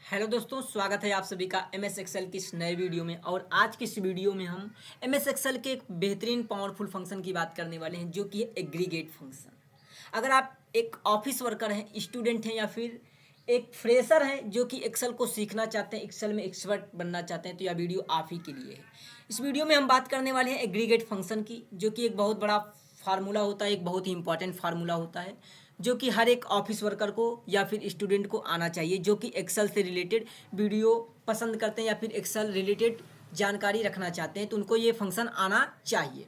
Hello दोस्तों, स्वागत है आप सभी का एम एस एक्सेल की इस नए वीडियो में। और आज की इस वीडियो में हम एम एस एक्सेल के एक बेहतरीन पावरफुल फंक्शन की बात करने वाले हैं, जो कि है एग्रीगेट फंक्शन। अगर आप एक ऑफिस वर्कर हैं, स्टूडेंट हैं, या फिर एक फ्रेशर हैं जो कि एक्सेल को सीखना चाहते हैं, एक्सेल में एक्सपर्ट बनना चाहते हैं, तो यह वीडियो आप ही के लिए है। इस वीडियो में हम बात करने वाले हैं एग्रीगेट फंक्शन की, जो कि एक बहुत बड़ा फार्मूला होता है, एक बहुत ही इंपॉर्टेंट फार्मूला होता है, जो कि हर एक ऑफिस वर्कर को या फिर स्टूडेंट को आना चाहिए, जो कि एक्सेल से रिलेटेड वीडियो पसंद करते हैं या फिर एक्सेल रिलेटेड जानकारी रखना चाहते हैं, तो उनको ये फंक्शन आना चाहिए।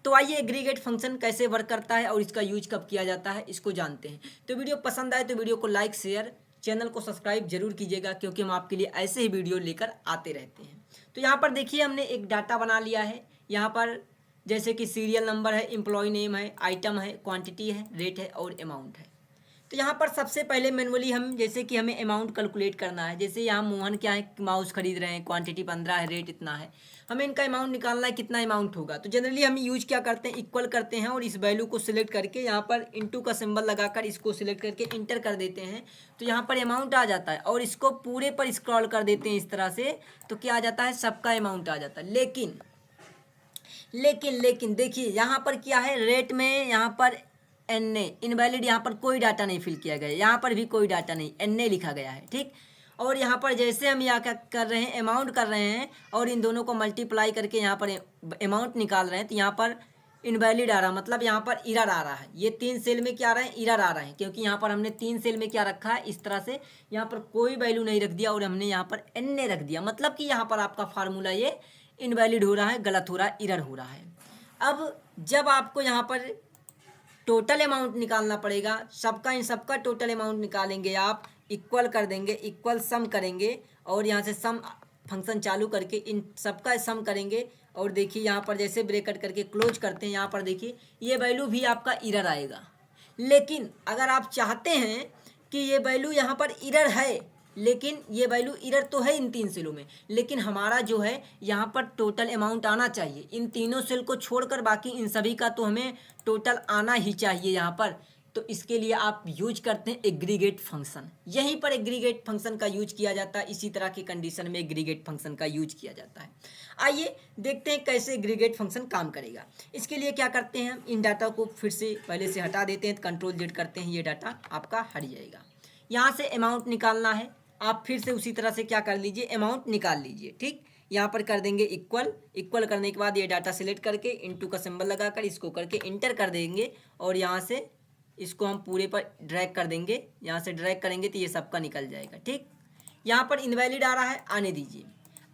तो आइए एग्रीगेट फंक्शन कैसे वर्क करता है और इसका यूज कब किया जाता है, इसको जानते हैं। तो वीडियो पसंद आए तो वीडियो को लाइक, शेयर, चैनल को सब्सक्राइब जरूर कीजिएगा, क्योंकि हम आपके लिए ऐसे ही वीडियो लेकर आते रहते हैं। तो यहाँ पर देखिए, हमने एक डाटा बना लिया है। यहाँ पर जैसे कि सीरियल नंबर है, एम्प्लॉय नेम है, आइटम है, क्वांटिटी है, रेट है और अमाउंट है। तो यहाँ पर सबसे पहले मैनुअली हम, जैसे कि हमें अमाउंट कैलकुलेट करना है। जैसे यहाँ मोहन क्या है, माउस खरीद रहे हैं, क्वांटिटी 15 है, रेट इतना है, हमें इनका अमाउंट निकालना है, कितना अमाउंट होगा। तो जनरली हम यूज क्या करते हैं, इक्वल करते हैं और इस वैल्यू को सिलेक्ट करके यहाँ पर इंटू का सिंबल लगाकर इसको सिलेक्ट करके इंटर कर देते हैं, तो यहाँ पर अमाउंट आ जाता है। और इसको पूरे पर स्क्रॉल कर देते हैं इस तरह से, तो क्या आ जाता है, सबका अमाउंट आ जाता है। लेकिन लेकिन लेकिन देखिए, यहाँ पर क्या है, रेट में यहाँ पर एन ए इनवैलिड, यहाँ पर कोई डाटा नहीं फिल किया गया, यहाँ पर भी कोई डाटा नहीं, एन ए लिखा गया है, ठीक। और यहाँ पर जैसे हम यहाँ क्या कर रहे हैं, अमाउंट कर रहे हैं और इन दोनों को मल्टीप्लाई करके यहाँ पर अमाउंट निकाल रहे हैं, तो यहाँ पर इनवैलिड आ रहा, मतलब यहाँ पर इरर आ रहा है। ये 3 सेल में क्या आ रहा है, इरर आ रहा है, क्योंकि यहाँ पर हमने 3 सेल में क्या रखा है, इस तरह से यहाँ पर कोई वैल्यू नहीं रख दिया और हमने यहाँ पर एन ए रख दिया, मतलब कि यहाँ पर आपका फार्मूला ये इनवैलिड हो रहा है, गलत हो रहा है, इरर हो रहा है। अब जब आपको यहाँ पर टोटल अमाउंट निकालना पड़ेगा, सबका इन सबका टोटल अमाउंट निकालेंगे, आप इक्वल कर देंगे, इक्वल सम करेंगे और यहाँ से सम फंक्शन चालू करके इन सबका सम करेंगे। और देखिए यहाँ पर जैसे ब्रैकेट करके क्लोज करते हैं, यहाँ पर देखिए ये वैल्यू भी आपका इरर आएगा। लेकिन अगर आप चाहते हैं कि ये वैल्यू यहाँ पर इरर है, लेकिन ये वैल्यू इरर तो है इन 3 सेलों में, लेकिन हमारा जो है यहाँ पर टोटल अमाउंट आना चाहिए, इन तीनों सेल को छोड़कर बाकी इन सभी का तो हमें टोटल आना ही चाहिए यहाँ पर। तो इसके लिए आप यूज करते हैं एग्रीगेट फंक्शन। यहीं पर एग्रीगेट फंक्शन का यूज किया जाता है, इसी तरह की कंडीशन में एग्रीगेट फंक्शन का यूज किया जाता है। आइए देखते हैं कैसे एग्रीगेट फंक्शन काम करेगा। इसके लिए क्या करते हैं, हम इन डाटा को फिर से पहले से हटा देते हैं, कंट्रोल जेड करते हैं, ये डाटा आपका हट जाएगा। यहाँ से अमाउंट निकालना है, आप फिर से उसी तरह से क्या कर लीजिए, अमाउंट निकाल लीजिए, ठीक। यहाँ पर कर देंगे इक्वल, इक्वल करने के बाद ये डाटा सिलेक्ट करके इंटू का सिंबल लगाकर इसको करके इंटर कर देंगे और यहाँ से इसको हम पूरे पर ड्रैग कर देंगे, यहाँ से ड्रैग करेंगे तो ये सबका निकल जाएगा, ठीक। यहाँ पर इनवैलिड आ रहा है, आने दीजिए।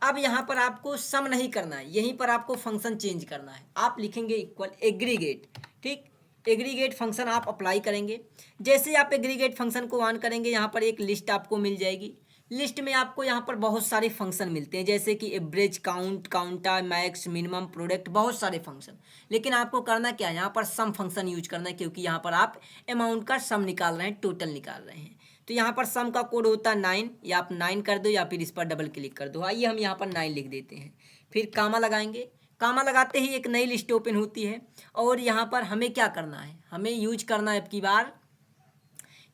अब यहाँ पर आपको सम नहीं करना है, यहीं पर आपको फंक्शन चेंज करना है। आप लिखेंगे इक्वल एग्रीगेट, ठीक। एग्रीगेट फंक्शन आप अप्लाई करेंगे। जैसे आप एग्रीगेट फंक्शन को ऑन करेंगे, यहाँ पर एक लिस्ट आपको मिल जाएगी। लिस्ट में आपको यहाँ पर बहुत सारे फंक्शन मिलते हैं, जैसे कि average, count, counta, max, minimum, product, बहुत सारे फंक्शन। लेकिन आपको करना क्या है, यहाँ पर सम फंक्शन यूज करना है, क्योंकि यहाँ पर आप अमाउंट का सम निकाल रहे हैं, टोटल निकाल रहे हैं। तो यहाँ पर सम का कोड होता है 9, या आप 9 कर दो या फिर इस पर डबल क्लिक कर दो। आइए हम यहाँ पर 9 लिख देते हैं, फिर कामा लगाएंगे। कामा लगाते ही एक नई लिस्ट ओपन होती है और यहाँ पर हमें क्या करना है, हमें यूज करना है अब की बार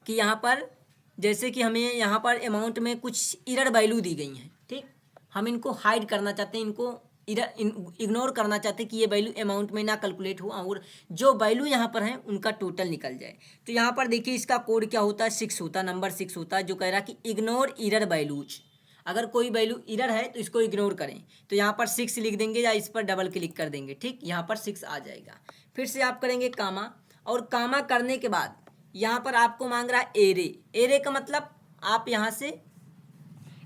कि यहाँ पर जैसे कि हमें यहाँ पर अमाउंट में कुछ इरर वैल्यू दी गई हैं, ठीक। हम इनको हाइड करना चाहते हैं, इनको इग्नोर करना चाहते हैं कि ये वैल्यू अमाउंट में ना कैलकुलेट हो और जो वैल्यू यहाँ पर है उनका टोटल निकल जाए। तो यहाँ पर देखिए इसका कोड क्या होता है, 6 होता है, नंबर 6 होता है, जो कह रहा है कि इग्नोर इरर वैल्यूज। अगर कोई वैल्यू इरर है तो इसको इग्नोर करें, तो यहाँ पर 6 लिख देंगे या इस पर डबल क्लिक कर देंगे, ठीक। यहाँ पर 6 आ जाएगा। फिर से आप करेंगे कामा, और कामा करने के बाद यहाँ पर आपको मांग रहा है एरे। एरे का मतलब आप यहाँ से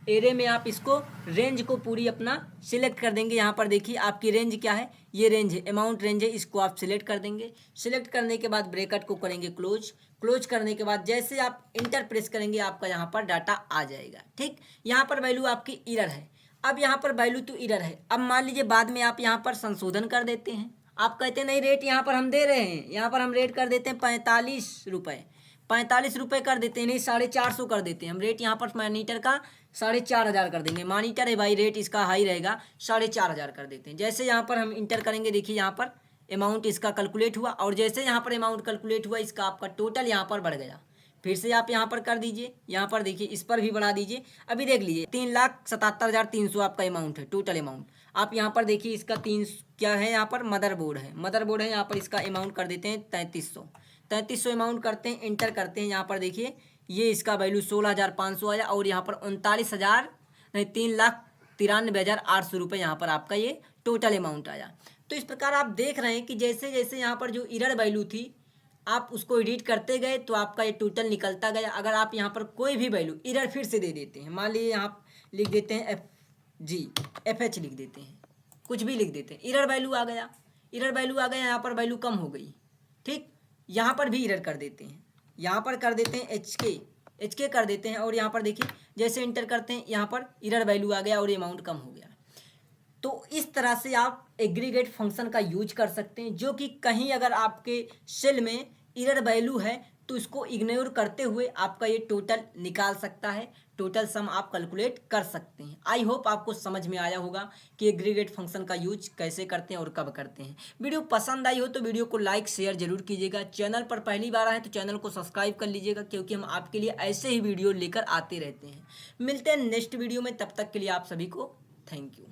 एरे में आप इसको रेंज को पूरी अपना सिलेक्ट कर देंगे। यहाँ पर देखिए आपकी रेंज क्या है, ये रेंज है, अमाउंट रेंज है, इसको आप सिलेक्ट कर देंगे। सिलेक्ट करने के बाद ब्रैकेट को करेंगे क्लोज। क्लोज करने के बाद जैसे आप इंटर प्रेस करेंगे, आपका यहाँ पर डाटा आ जाएगा, ठीक। यहाँ पर वैल्यू आपकी इरर है। अब यहाँ पर वैल्यू तो इरर है, अब मान लीजिए बाद में आप यहाँ पर संशोधन कर देते हैं। आप कहते हैं नहीं, रेट यहाँ पर हम दे रहे हैं, यहाँ पर हम रेट कर देते हैं 45 रुपये, 45 रुपये कर देते हैं, नहीं 450 कर देते हैं हम रेट। यहाँ पर मॉनिटर का 4500 कर देंगे, मॉनिटर है भाई, रेट इसका हाई रहेगा, 4500 कर देते हैं। जैसे यहाँ पर हम इंटर करेंगे, देखिए यहाँ पर अमाउंट इसका कैलकुलेट हुआ, और जैसे यहाँ पर अमाउंट कैलकुलेट हुआ, इसका आपका टोटल यहाँ पर बढ़ गया। फिर से आप यहाँ पर कर दीजिए, यहाँ पर देखिए इस पर भी बढ़ा दीजिए। अभी देख लीजिए 3,77,300 आपका अमाउंट है, टोटल अमाउंट। आप यहाँ पर देखिए इसका क्या है, यहाँ पर मदरबोर्ड है, यहाँ पर इसका अमाउंट कर देते हैं 3300 अमाउंट करते हैं, इंटर करते हैं। यहाँ पर देखिए ये इसका वैल्यू 16,500 आया और यहाँ पर 39,000 नहीं 3,93,800 रुपये यहाँ पर आपका ये टोटल अमाउंट आया। तो इस प्रकार आप देख रहे हैं कि जैसे जैसे यहाँ पर जो इरर वैल्यू थी आप उसको एडिट करते गए तो आपका ये टोटल निकलता गया। अगर आप यहाँ पर कोई भी वैल्यू इरर फिर से दे देते हैं, मान लीजिए यहाँ लिख देते हैं FH लिख देते हैं, कुछ भी लिख देते हैं, इरर वैल्यू आ गया, यहाँ पर वैल्यू कम हो गई, ठीक। यहाँ पर भी इरर कर देते हैं, यहाँ पर कर देते हैं HK कर देते हैं और यहाँ पर देखिए जैसे इंटर करते हैं यहाँ पर इरर वैल्यू आ गया और अमाउंट कम हो गया। तो इस तरह से आप एग्रीगेट फंक्शन का यूज कर सकते हैं, जो कि कहीं अगर आपके सेल में इरर वैल्यू है तो इसको इग्नोर करते हुए आपका ये टोटल निकाल सकता है, टोटल सम आप कैलकुलेट कर सकते हैं। आई होप आपको समझ में आया होगा कि एग्रीगेट फंक्शन का यूज कैसे करते हैं और कब करते हैं। वीडियो पसंद आई हो तो वीडियो को लाइक शेयर जरूर कीजिएगा। चैनल पर पहली बार आए तो चैनल को सब्सक्राइब कर लीजिएगा, क्योंकि हम आपके लिए ऐसे ही वीडियो लेकर आते रहते हैं। मिलते हैं नेक्स्ट वीडियो में, तब तक के लिए आप सभी को थैंक यू।